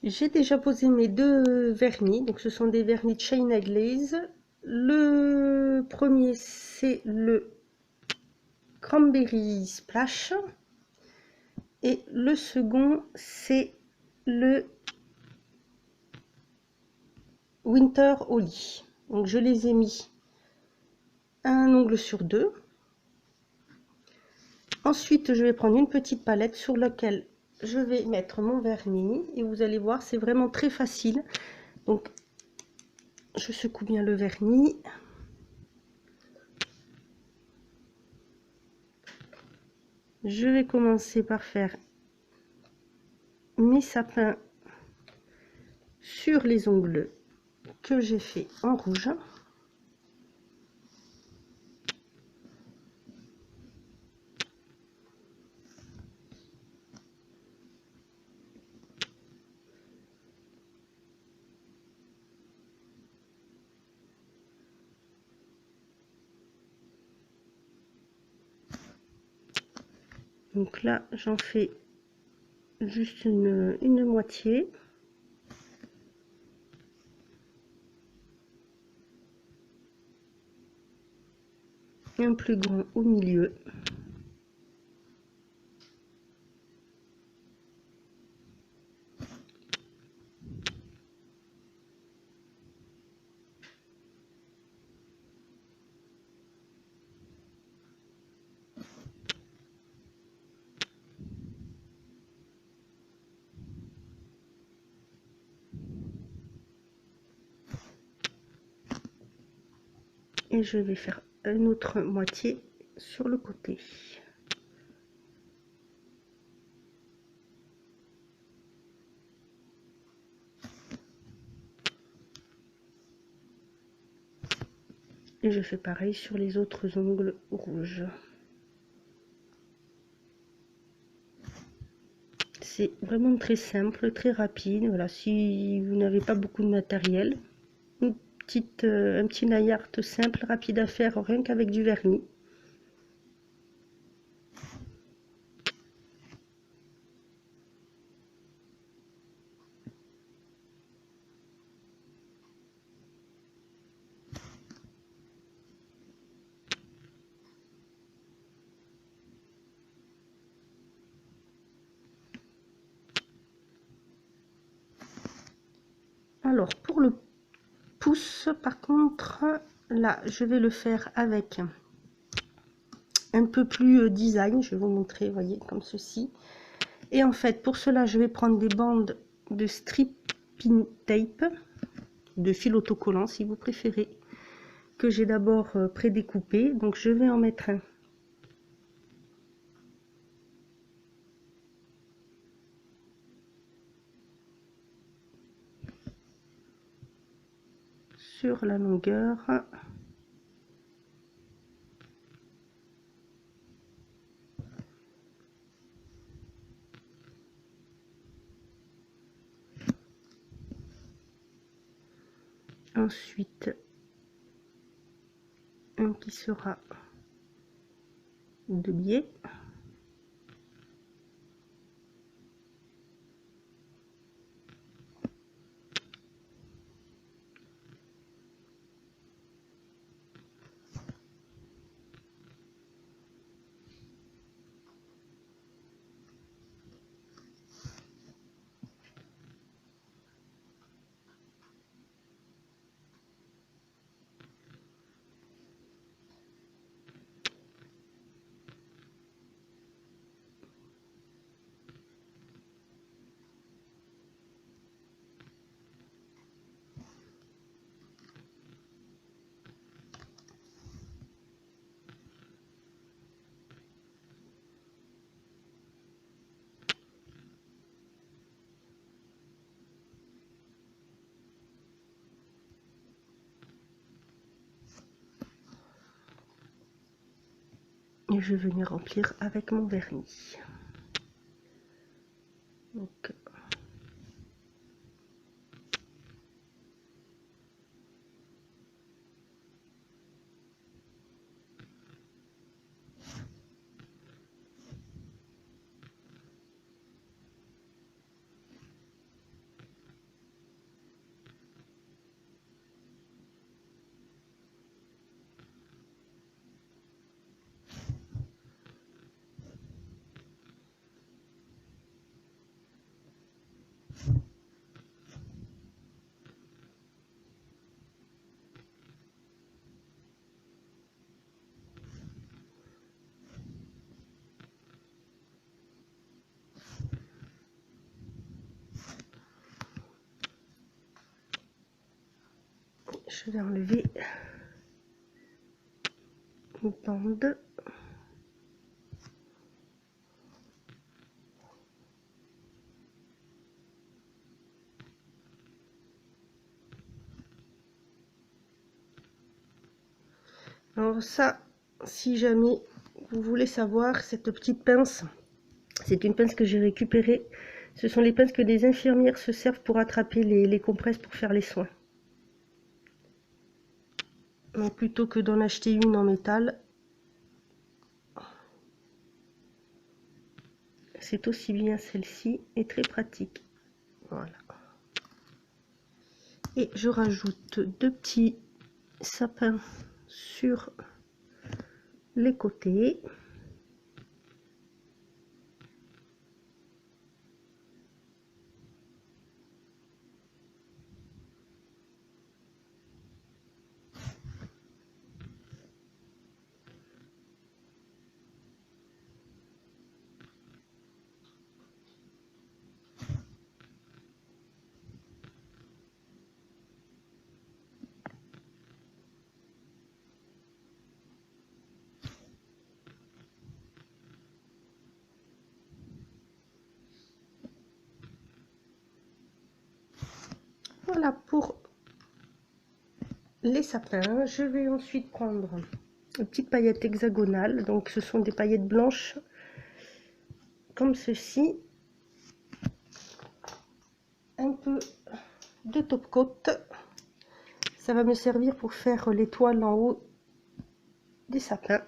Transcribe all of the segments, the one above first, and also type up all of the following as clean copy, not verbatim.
J'ai déjà posé mes deux vernis, donc ce sont des vernis de China Glaze. Le premier, c'est le Cranberry Splash et le second, c'est le Winter Holly. Donc je les ai mis un ongle sur deux. Ensuite, je vais prendre une petite palette sur laquelle je vais mettre mon vernis et vous allez voir, c'est vraiment très facile. Donc je secoue bien le vernis. Je vais commencer par faire mes sapins sur les ongles que j'ai fait en rouge. Donc là, j'en fais juste une moitié. Un plus grand au milieu. Et je vais faire une autre moitié sur le côté. Et je fais pareil sur les autres ongles rouges. C'est vraiment très simple, très rapide. Voilà, si vous n'avez pas beaucoup de matériel, un petit nail art simple, rapide à faire, rien qu'avec du vernis. Alors pour le pouce, par contre, là, je vais le faire avec un peu plus design. Je vais vous montrer, vous voyez, comme ceci. Et en fait, pour cela, je vais prendre des bandes de stripping tape, de fil autocollant si vous préférez, que j'ai d'abord prédécoupé. Donc je vais en mettre un sur la longueur. Ensuite, un qui sera de biais. Et je vais venir remplir avec mon vernis. Donc, Je vais enlever une bande. Alors ça, si jamais vous voulez savoir, cette petite pince, c'est une pince que j'ai récupérée. Ce sont les pinces que des infirmières se servent pour attraper les compresses pour faire les soins. Donc plutôt que d'en acheter une en métal, c'est aussi bien celle-ci et très pratique. Voilà. Et je rajoute 2 petits sapins sur les côtés. Voilà pour les sapins. Je vais ensuite prendre une petite paillette hexagonale. Donc ce sont des paillettes blanches comme ceci. Un peu de top coat. Ça va me servir pour faire l'étoile en haut des sapins.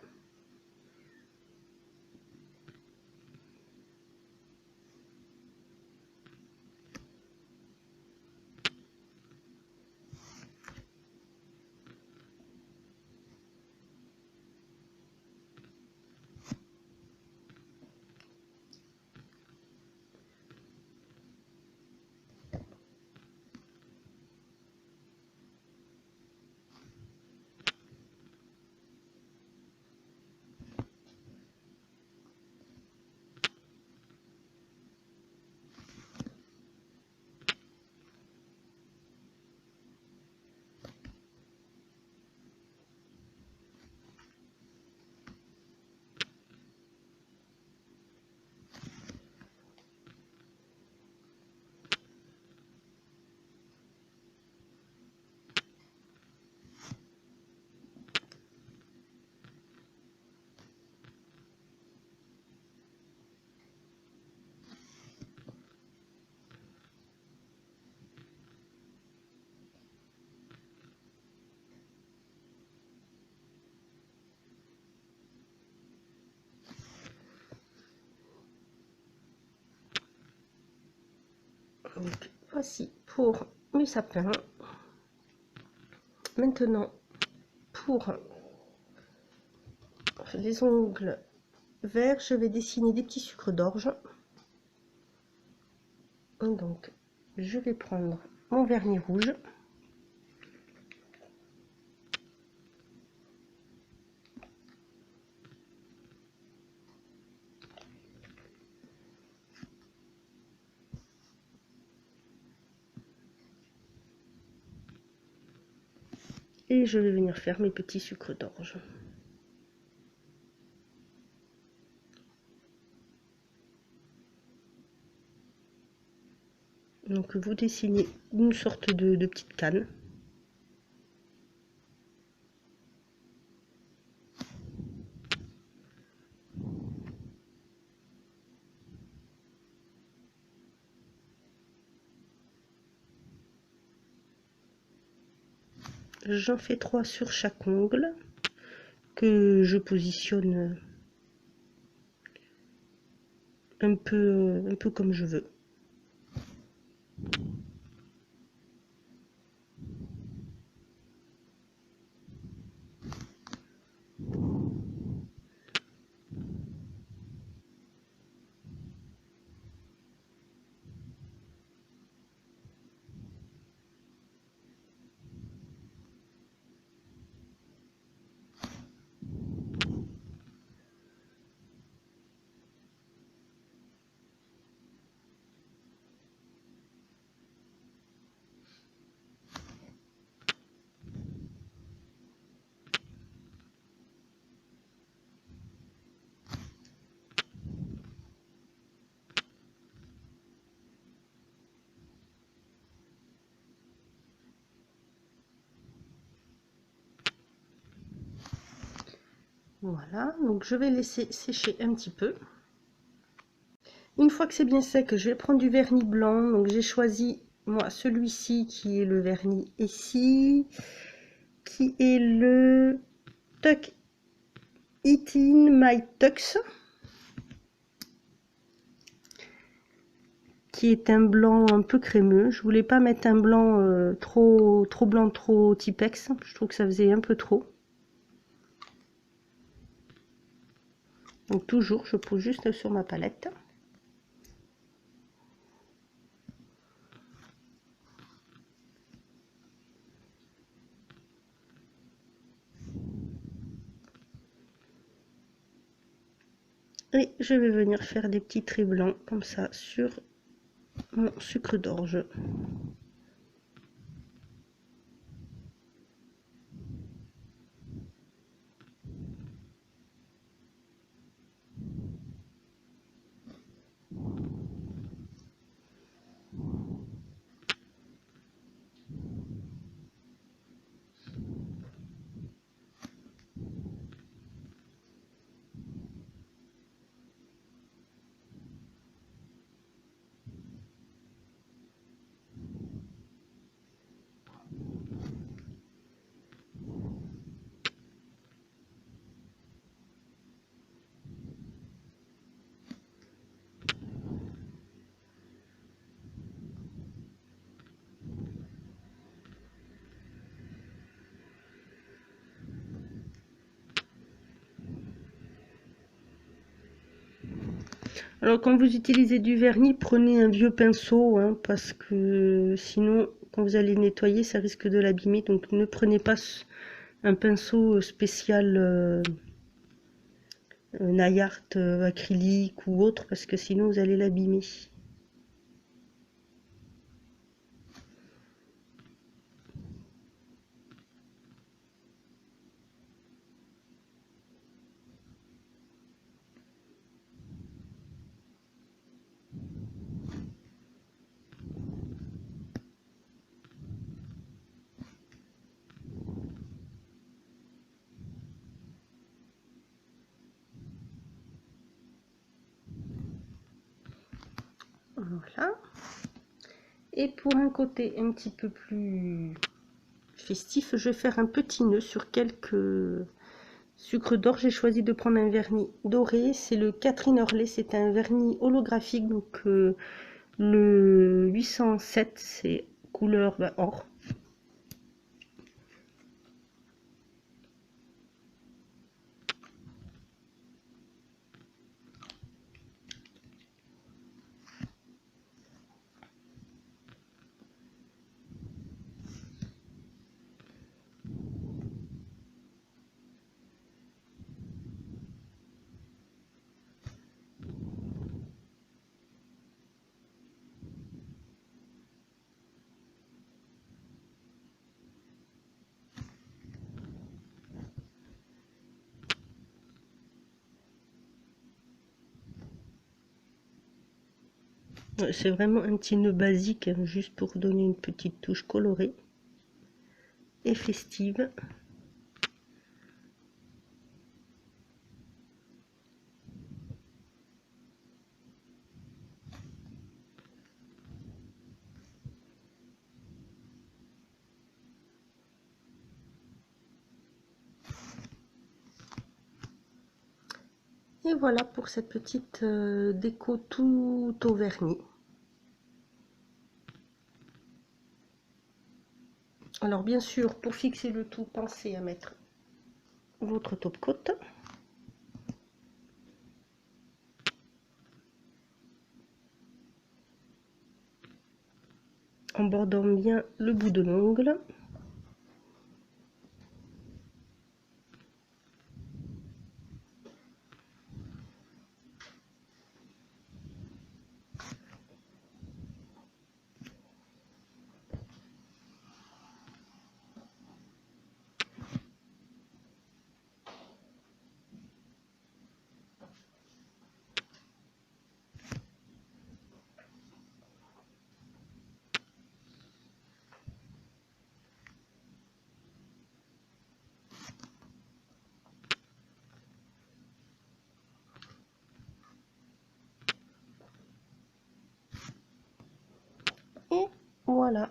Donc, voici pour mes sapins. Maintenant, pour les ongles verts, je vais dessiner des petits sucres d'orge. Donc, je vais prendre mon vernis rouge. Et je vais venir faire mes petits sucres d'orge. Donc vous dessinez une sorte de petite canne. J'en fais 3 sur chaque ongle que je positionne un peu comme je veux. Voilà, donc je vais laisser sécher un petit peu. Une fois que c'est bien sec, je vais prendre du vernis blanc. Donc j'ai choisi moi celui-ci qui est le vernis ici, qui est le Tuck It In My Tux, qui est un blanc un peu crémeux. Je voulais pas mettre un blanc trop blanc, trop Tipex. Je trouve que ça faisait un peu trop. Donc toujours, je pose juste sur ma palette. Et je vais venir faire des petits traits blancs comme ça sur mon sucre d'orge. Alors quand vous utilisez du vernis, prenez un vieux pinceau, hein, parce que sinon, quand vous allez nettoyer, ça risque de l'abîmer. Donc ne prenez pas un pinceau spécial Naillart acrylique ou autre, parce que sinon vous allez l'abîmer. Voilà. Et pour un côté un petit peu plus festif, je vais faire un petit nœud sur quelques sucres d'orge. J'ai choisi de prendre un vernis doré, c'est le Catherine Orley, c'est un vernis holographique, donc le 807, c'est couleur or. C'est vraiment un petit nœud basique, hein, juste pour donner une petite touche colorée et festive. Et voilà pour cette petite déco tout au vernis. Alors bien sûr, pour fixer le tout, pensez à mettre votre top coat. En bordant bien le bout de l'ongle. Voilà.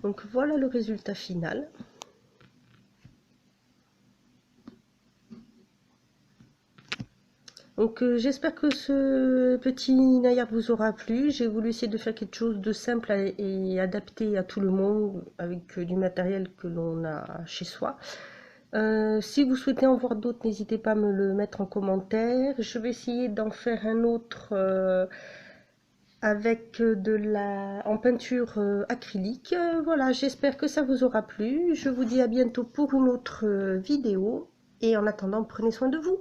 Donc voilà le résultat final. Donc j'espère que ce petit naillard vous aura plu. J'ai voulu essayer de faire quelque chose de simple et adapté à tout le monde avec du matériel que l'on a chez soi. Si vous souhaitez en voir d'autres, n'hésitez pas à me le mettre en commentaire. Je vais essayer d'en faire un autre avec en peinture acrylique. Voilà, j'espère que ça vous aura plu. Je vous dis à bientôt pour une autre vidéo. Et en attendant, prenez soin de vous.